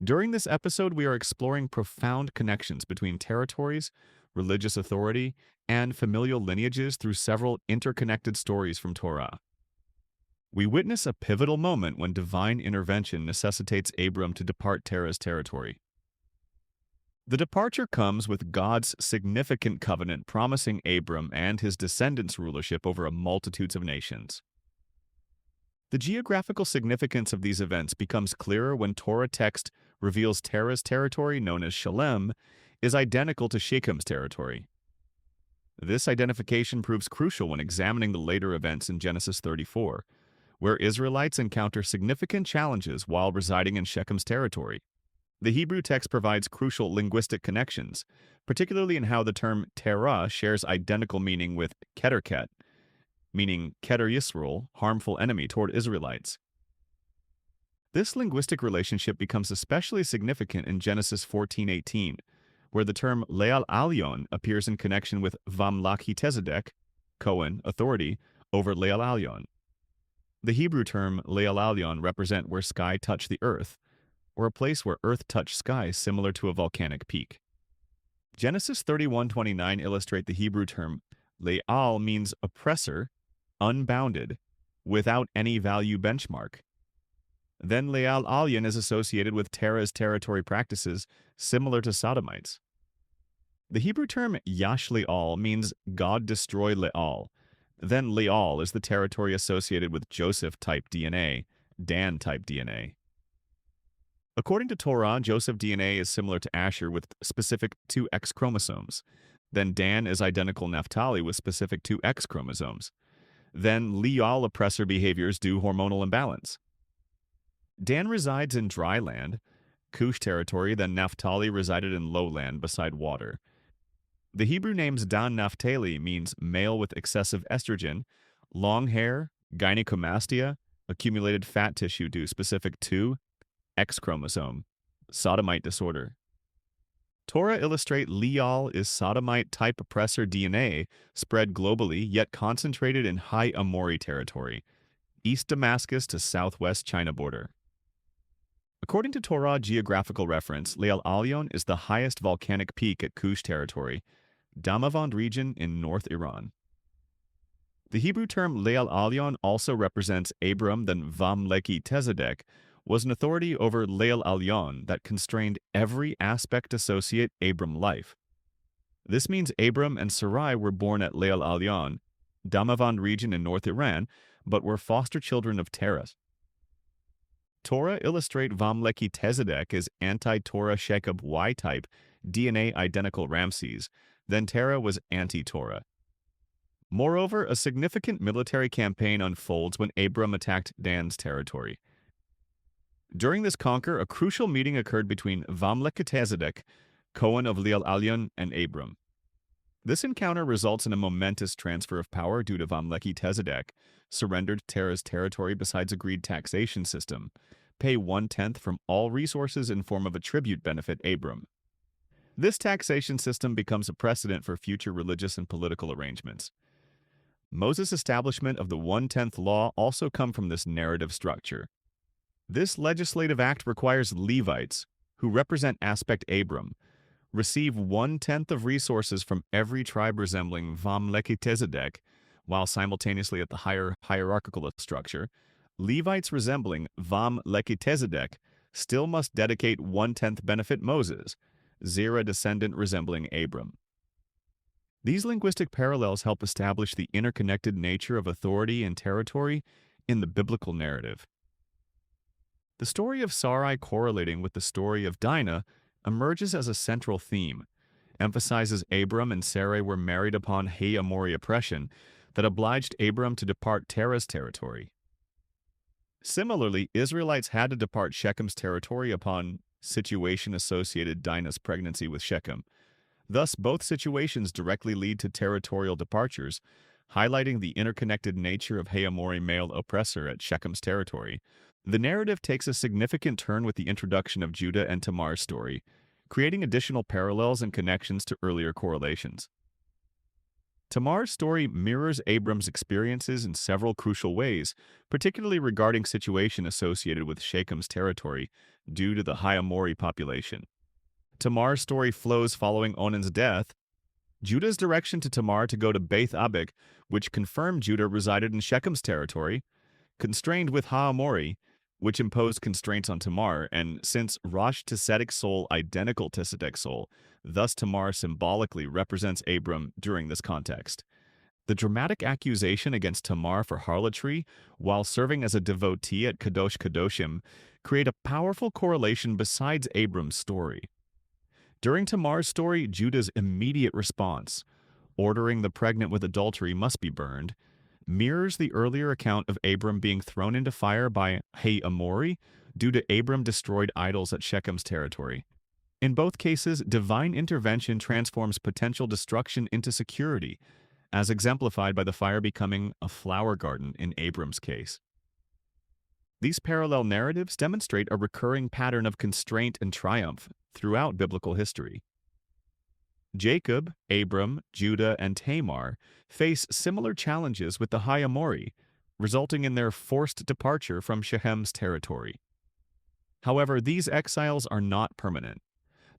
During this episode, we are exploring profound connections between territories, religious authority, and familial lineages through several interconnected stories from Torah. We witness a pivotal moment when divine intervention necessitates Abram to depart Terah's territory. The departure comes with God's significant covenant promising Abram and his descendants rulership over a multitudes of nations. The geographical significance of these events becomes clearer when Torah text reveals Terah's territory, known as Shalem, is identical to Shechem's territory. This identification proves crucial when examining the later events in Genesis 34, where Israelites encounter significant challenges while residing in Shechem's territory. The Hebrew text provides crucial linguistic connections, particularly in how the term Terah shares identical meaning with Keterket, meaning Keter Yisrael, harmful enemy toward Israelites. This linguistic relationship becomes especially significant in Genesis 14:18, where the term Leal Alyon appears in connection with Melchizedek, Cohen, authority, over Leal Alyon. The Hebrew term Leal Alyon represent where sky touched the earth, or a place where earth touched sky similar to a volcanic peak. Genesis 31:29 illustrate the Hebrew term Leal means oppressor, unbounded, without any value benchmark. Then Leal Alyon is associated with Terah's territory practices similar to Sodomites. The Hebrew term Yash Leal means God destroy Leal. Then Leal is the territory associated with Joseph-type DNA, Dan-type DNA. According to Torah, Joseph DNA is similar to Asher with specific 2X chromosomes. Then Dan is identical Naphtali with specific 2X chromosomes. Then Leal oppressor behaviors due hormonal imbalance. Dan resides in dry land, Cush territory, then Naphtali resided in lowland beside water. The Hebrew names Dan Naphtali means male with excessive estrogen, long hair, gynecomastia, accumulated fat tissue due specific to X chromosome, sodomite disorder. Torah illustrate Leal is sodomite-type oppressor DNA spread globally yet concentrated in high Amori territory, East Damascus to southwest China border. According to Torah geographical reference, Leal Alyon is the highest volcanic peak at Cush territory, Damavand region in North Iran. The Hebrew term Leal Alyon also represents Abram then Melchizedek, was an authority over Leal Alyon that constrained every aspect associate Abram life. This means Abram and Sarai were born at Leal Alyon, Damavand region in North Iran, but were foster children of Terah. Torah illustrate Melchizedek as anti-Torah Shechem Y-type, DNA identical Ramses, then Terah was anti-Torah. Moreover, a significant military campaign unfolds when Abram attacked Dan's territory. During this conquer, a crucial meeting occurred between Melchizedek, Cohen of Leal Alyon, and Abram. This encounter results in a momentous transfer of power due to Melchizedek, surrendered Terah's territory besides agreed taxation system, pay 1/10 from all resources in form of a tribute benefit Abram. This taxation system becomes a precedent for future religious and political arrangements. Moses' establishment of the 1/10 law also come from this narrative structure. This legislative act requires Levites, who represent aspect Abram, receive 1/10 of resources from every tribe resembling Melchizedek, while simultaneously at the higher hierarchical structure, Levites resembling Melchizedek still must dedicate 1/10 benefit Moses, Zerah descendant resembling Abram. These linguistic parallels help establish the interconnected nature of authority and territory in the biblical narrative. The story of Sarai correlating with the story of Dinah emerges as a central theme, emphasizes Abram and Sarai were married upon Amori oppression that obliged Abram to depart Terah's territory. Similarly, Israelites had to depart Shechem's territory upon situation-associated Dinah's pregnancy with Shechem. Thus, both situations directly lead to territorial departures, highlighting the interconnected nature of Amori male oppressor at Shechem's territory. The narrative takes a significant turn with the introduction of Judah and Tamar's story, creating additional parallels and connections to earlier correlations. Tamar's story mirrors Abram's experiences in several crucial ways, particularly regarding situation associated with Shechem's territory due to the high Amori population. Tamar's story flows following Onan's death. Judah's direction to Tamar to go to Beth Abik, which confirmed Judah resided in Shechem's territory, constrained with Ha-Amori, which imposed constraints on Tamar, and since Rosh Tzedeck's soul identical to Tzedeck's soul, thus Tamar symbolically represents Abram during this context. The dramatic accusation against Tamar for harlotry, while serving as a devotee at Kadosh Kadoshim, create a powerful correlation besides Abram's story. During Tamar's story, Judah's immediate response, ordering the pregnant with adultery must be burned, mirrors the earlier account of Abram being thrown into fire by Ha-Amori due to Abram destroyed idols at Shechem's territory. In both cases, divine intervention transforms potential destruction into security, as exemplified by the fire becoming a flower garden in Abram's case. These parallel narratives demonstrate a recurring pattern of constraint and triumph throughout biblical history. Jacob, Abram, Judah, and Tamar face similar challenges with the Ha-Amori, resulting in their forced departure from Shechem's territory. However, these exiles are not permanent.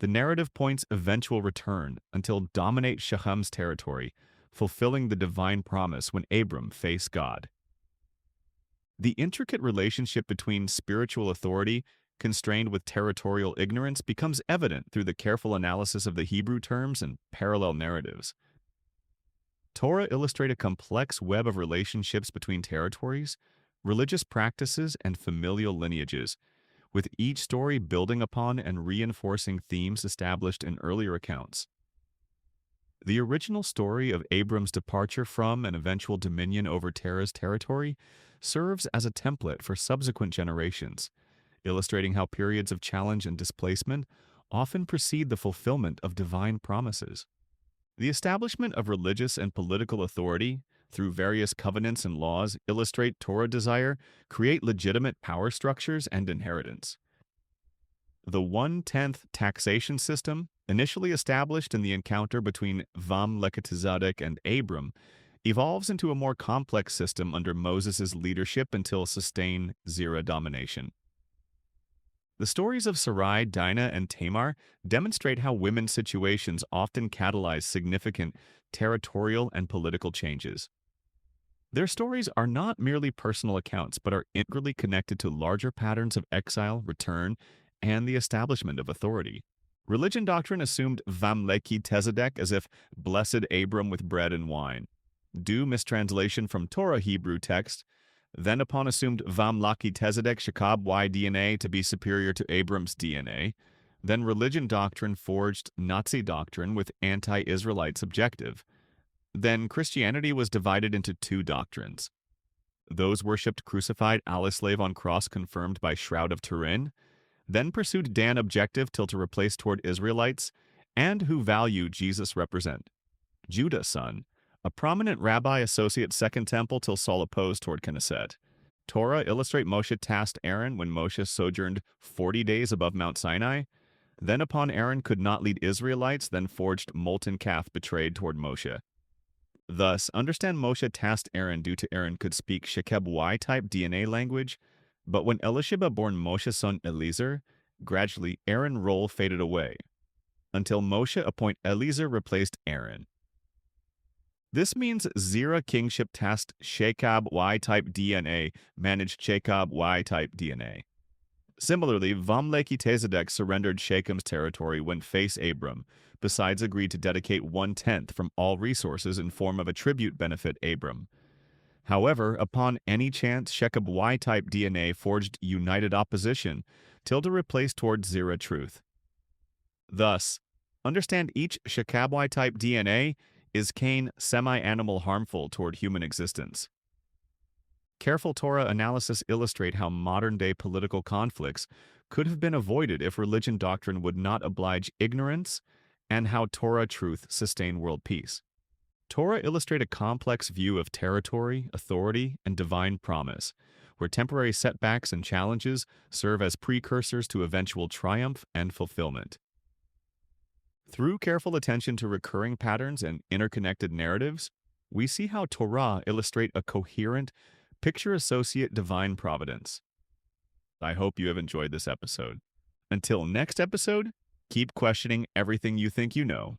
The narrative points eventual return until dominate Shechem's territory, fulfilling the divine promise when Abram faced God. The intricate relationship between spiritual authority constrained with territorial ignorance becomes evident through the careful analysis of the Hebrew terms and parallel narratives. Torah illustrate a complex web of relationships between territories, religious practices, and familial lineages, with each story building upon and reinforcing themes established in earlier accounts. The original story of Abram's departure from and eventual dominion over Terah's territory serves as a template for subsequent generations, illustrating how periods of challenge and displacement often precede the fulfillment of divine promises. The establishment of religious and political authority through various covenants and laws illustrate Torah desire, create legitimate power structures and inheritance. The 1/10 taxation system, initially established in the encounter between Melchizedek and Abram, evolves into a more complex system under Moses' leadership until sustained Zerah domination. The stories of Sarai, Dinah, and Tamar demonstrate how women's situations often catalyze significant territorial and political changes. Their stories are not merely personal accounts, but are integrally connected to larger patterns of exile, return, and the establishment of authority. Religion doctrine assumed Melchizedek as if blessed Abram with bread and wine. Due mistranslation from Torah Hebrew text, then upon assumed Melchizedek Shekab Y DNA to be superior to Abram's DNA, then religion doctrine forged Nazi doctrine with anti-Israelite subjective. Then Christianity was divided into two doctrines. Those worshipped crucified Allah-slave on cross confirmed by Shroud of Turin, then pursued Dan objective till to replace toward Israelites, and who value Jesus represent. Judah son, a prominent rabbi associate Second Temple till Saul opposed toward Knesset. Torah illustrate Moshe tasked Aaron when Moshe sojourned 40 days above Mount Sinai. Then upon Aaron could not lead Israelites, then forged molten calf betrayed toward Moshe. Thus, understand Moshe tasked Aaron due to Aaron could speak Shekeb Y-type DNA language, but when Elisheba born Moshe's son Eliezer, gradually Aaron's role faded away, until Moshe appoint Eliezer replaced Aaron. This means Zerah kingship tasked Shekab Y-type DNA managed Shekab Y-type DNA. Similarly, Melchizedek surrendered Shechem's territory when faced Abram, besides agreed to dedicate 1/10 from all resources in form of a tribute benefit Abram. However, upon any chance, Shekab Y-type DNA forged united opposition till to replace toward Zerah truth. Thus, understand each Shekab Y-type DNA is Cain semi-animal harmful toward human existence. Careful Torah analysis illustrate how modern-day political conflicts could have been avoided if religion doctrine would not oblige ignorance, and how Torah truth sustain world peace. Torah illustrate a complex view of territory, authority, and divine promise, where temporary setbacks and challenges serve as precursors to eventual triumph and fulfillment. Through careful attention to recurring patterns and interconnected narratives, we see how Torah illustrate a coherent, picture-associate divine providence. I hope you have enjoyed this episode. Until next episode, keep questioning everything you think you know.